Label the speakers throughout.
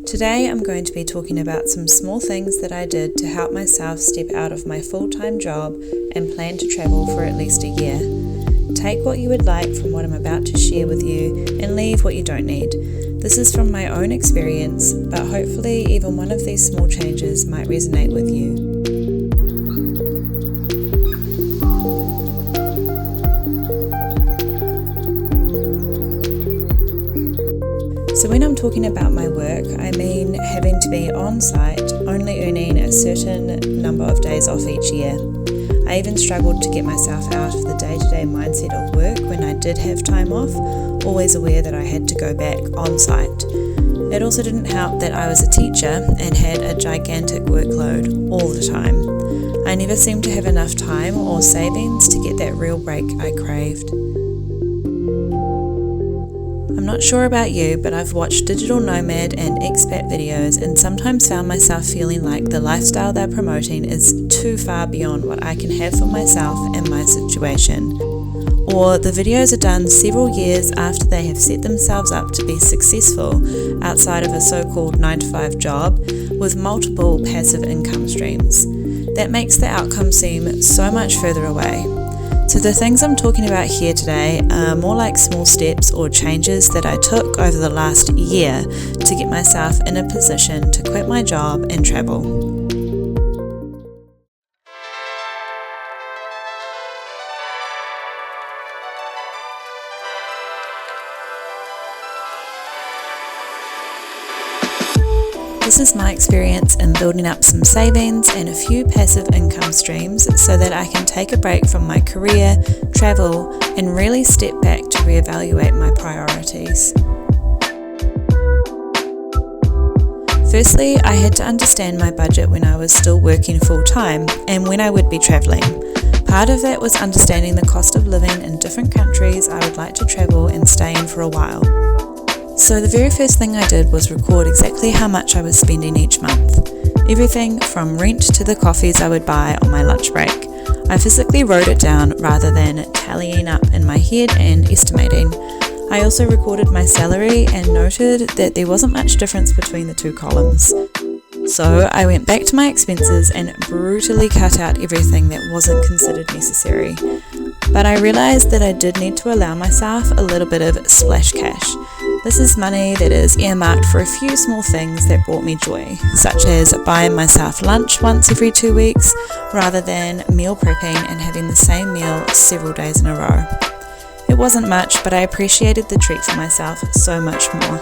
Speaker 1: Today I'm going to be talking about some small things that I did to help myself step out of my full-time job and plan to travel for at least a year. Take what you would like from what I'm about to share with you and leave what you don't need. This is from my own experience, but hopefully even one of these small changes might resonate with you. So when I'm talking about my work, I mean having to be on site, only earning a certain number of days off each year. I even struggled to get myself out of the day-to-day mindset of work when I did have time off, always aware that I had to go back on site. It also didn't help that I was a teacher and had a gigantic workload all the time. I never seemed to have enough time or savings to get that real break I craved. I'm not sure about you, but I've watched digital nomad and expat videos and sometimes found myself feeling like the lifestyle they're promoting is too far beyond what I can have for myself and my situation. Or the videos are done several years after they have set themselves up to be successful outside of a so-called 9-to-5 job with multiple passive income streams. That makes the outcome seem so much further away. So the things I'm talking about here today are more like small steps or changes that I took over the last year to get myself in a position to quit my job and travel. This is my experience in building up some savings and a few passive income streams so that I can take a break from my career, travel, and really step back to reevaluate my priorities. Firstly, I had to understand my budget when I was still working full-time and when I would be traveling. Part of that was understanding the cost of living in different countries I would like to travel and stay in for a while. So the very first thing I did was record exactly how much I was spending each month. Everything from rent to the coffees I would buy on my lunch break. I physically wrote it down rather than tallying up in my head and estimating. I also recorded my salary and noted that there wasn't much difference between the two columns. So I went back to my expenses and brutally cut out everything that wasn't considered necessary. But I realised that I did need to allow myself a little bit of splash cash. This is money that is earmarked for a few small things that brought me joy, such as buying myself lunch once every 2 weeks, rather than meal prepping and having the same meal several days in a row. It wasn't much, but I appreciated the treat for myself so much more.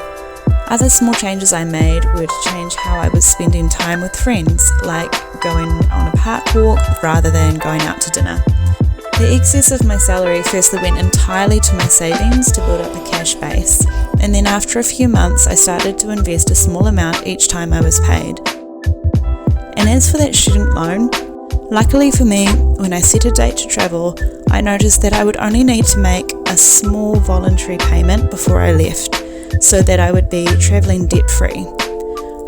Speaker 1: Other small changes I made were to change how I was spending time with friends, like going on a park walk rather than going out to dinner. The excess of my salary firstly went entirely to my savings to build up a cash base, and then after a few months I started to invest a small amount each time I was paid. And as for that student loan, luckily for me, when I set a date to travel, I noticed that I would only need to make a small voluntary payment before I left, so that I would be travelling debt-free.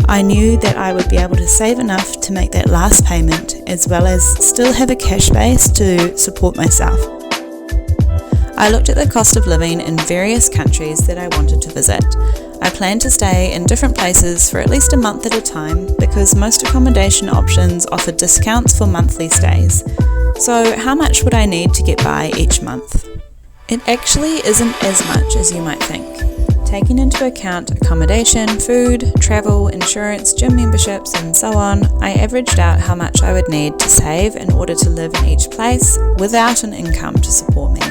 Speaker 1: I knew that I would be able to save enough to make that last payment, as well as still have a cash base to support myself. I looked at the cost of living in various countries that I wanted to visit. I planned to stay in different places for at least a month at a time because most accommodation options offer discounts for monthly stays. So how much would I need to get by each month? It actually isn't as much as you might think. Taking into account accommodation, food, travel, insurance, gym memberships, and so on, I averaged out how much I would need to save in order to live in each place without an income to support me.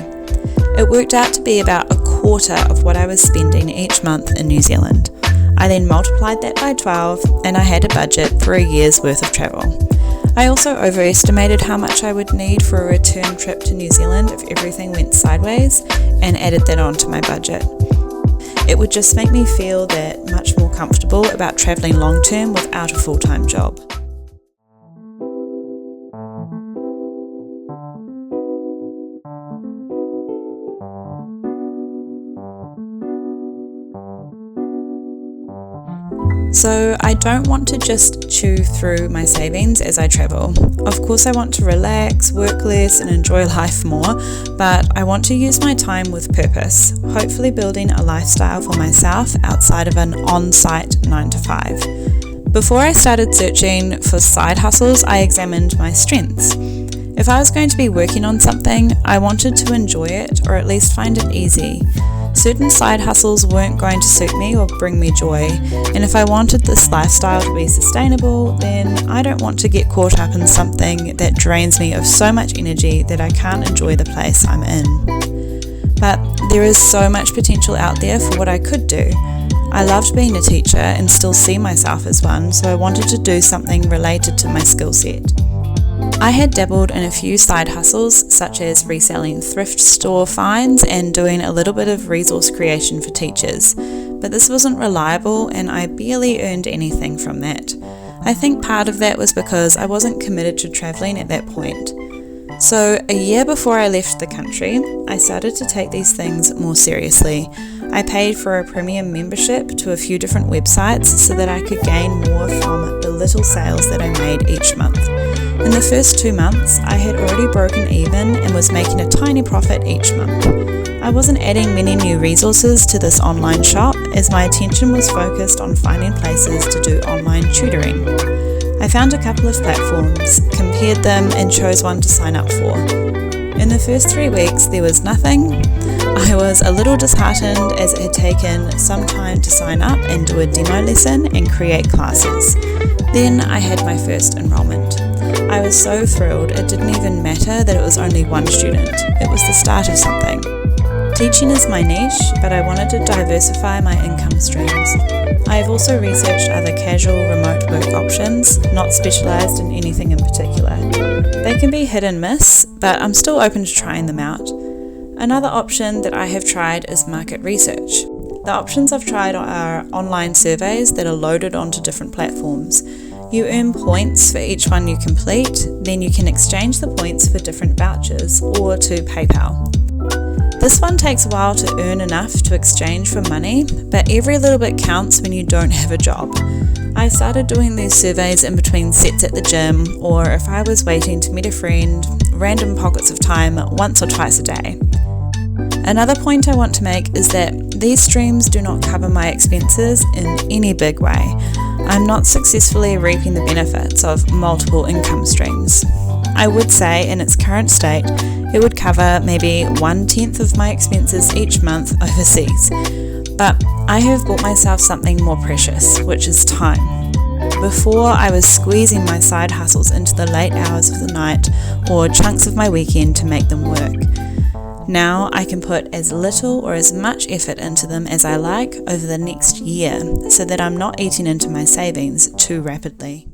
Speaker 1: It worked out to be about a quarter of what I was spending each month in New Zealand. I then multiplied that by 12 and I had a budget for a year's worth of travel. I also overestimated how much I would need for a return trip to New Zealand if everything went sideways and added that onto my budget. It would just make me feel that much more comfortable about travelling long term without a full-time job. So I don't want to just chew through my savings as I travel. Of course I want to relax, work less and enjoy life more, but I want to use my time with purpose, hopefully building a lifestyle for myself outside of an on-site 9 to 5. Before I started searching for side hustles, I examined my strengths. If I was going to be working on something, I wanted to enjoy it or at least find it easy. Certain side hustles weren't going to suit me or bring me joy, and if I wanted this lifestyle to be sustainable, then I don't want to get caught up in something that drains me of so much energy that I can't enjoy the place I'm in. But there is so much potential out there for what I could do. I loved being a teacher and still see myself as one, so I wanted to do something related to my skill set. I had dabbled in a few side hustles, such as reselling thrift store finds and doing a little bit of resource creation for teachers, but this wasn't reliable and I barely earned anything from that. I think part of that was because I wasn't committed to travelling at that point. So a year before I left the country, I started to take these things more seriously. I paid for a premium membership to a few different websites so that I could gain more from the little sales that I made each month. In the first 2 months, I had already broken even and was making a tiny profit each month. I wasn't adding many new resources to this online shop as my attention was focused on finding places to do online tutoring. I found a couple of platforms, compared them and chose one to sign up for. In the first 3 weeks there was nothing. I was a little disheartened as it had taken some time to sign up and do a demo lesson and create classes. Then I had my first enrollment. I was so thrilled it didn't even matter that it was only one student. It was the start of something. Teaching is my niche, but I wanted to diversify my income streams. I have also researched other casual remote work options, not specialised in anything in particular. They can be hit and miss, but I'm still open to trying them out. Another option that I have tried is market research. The options I've tried are online surveys that are loaded onto different platforms. You earn points for each one you complete, then you can exchange the points for different vouchers or to PayPal. This one takes a while to earn enough to exchange for money, but every little bit counts when you don't have a job. I started doing these surveys in between sets at the gym, or if I was waiting to meet a friend, random pockets of time once or twice a day. Another point I want to make is that these streams do not cover my expenses in any big way. I'm not successfully reaping the benefits of multiple income streams. I would say in its current state, it would cover maybe 1/10 of my expenses each month overseas. But I have bought myself something more precious, which is time. Before, I was squeezing my side hustles into the late hours of the night or chunks of my weekend to make them work. Now I can put as little or as much effort into them as I like over the next year so that I'm not eating into my savings too rapidly.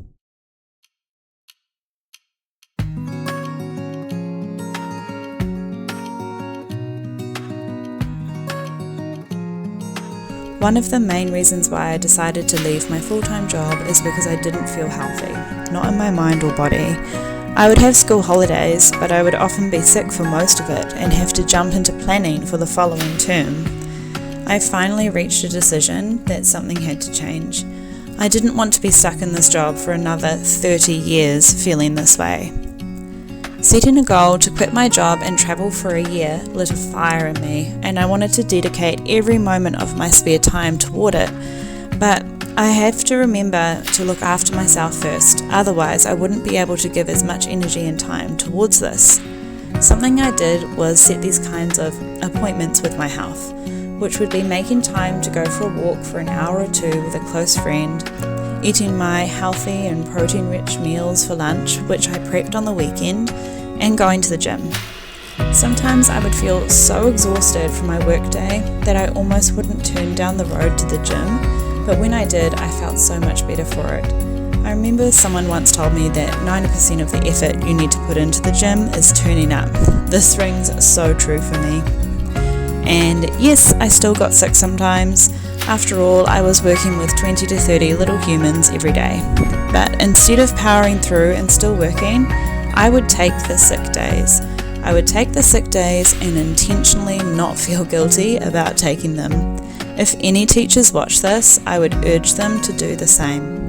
Speaker 1: One of the main reasons why I decided to leave my full-time job is because I didn't feel healthy, not in my mind or body. I would have school holidays, but I would often be sick for most of it and have to jump into planning for the following term. I finally reached a decision that something had to change. I didn't want to be stuck in this job for another 30 years feeling this way. Setting a goal to quit my job and travel for a year lit a fire in me, and I wanted to dedicate every moment of my spare time toward it. But I have to remember to look after myself first, otherwise I wouldn't be able to give as much energy and time towards this. Something I did was set these kinds of appointments with my health, which would be making time to go for a walk for an hour or two with a close friend, eating my healthy and protein-rich meals for lunch, which I prepped on the weekend, and going to the gym. Sometimes I would feel so exhausted from my workday that I almost wouldn't turn down the road to the gym, but when I did, I felt so much better for it. I remember someone once told me that 90% of the effort you need to put into the gym is turning up. This rings so true for me. And yes, I still got sick sometimes. After all, I was working with 20 to 30 little humans every day. But instead of powering through and still working, I would take the sick days. I would take the sick days and intentionally not feel guilty about taking them. If any teachers watch this, I would urge them to do the same.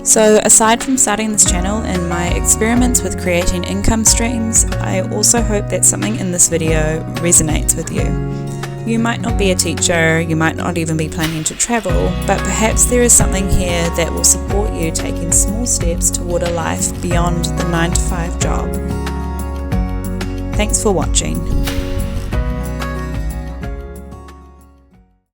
Speaker 1: So aside from starting this channel and my experiments with creating income streams, I also hope that something in this video resonates with you. You might not be a teacher, you might not even be planning to travel, but perhaps there is something here that will support you taking small steps toward a life beyond the 9-to-5 job. Thanks for watching.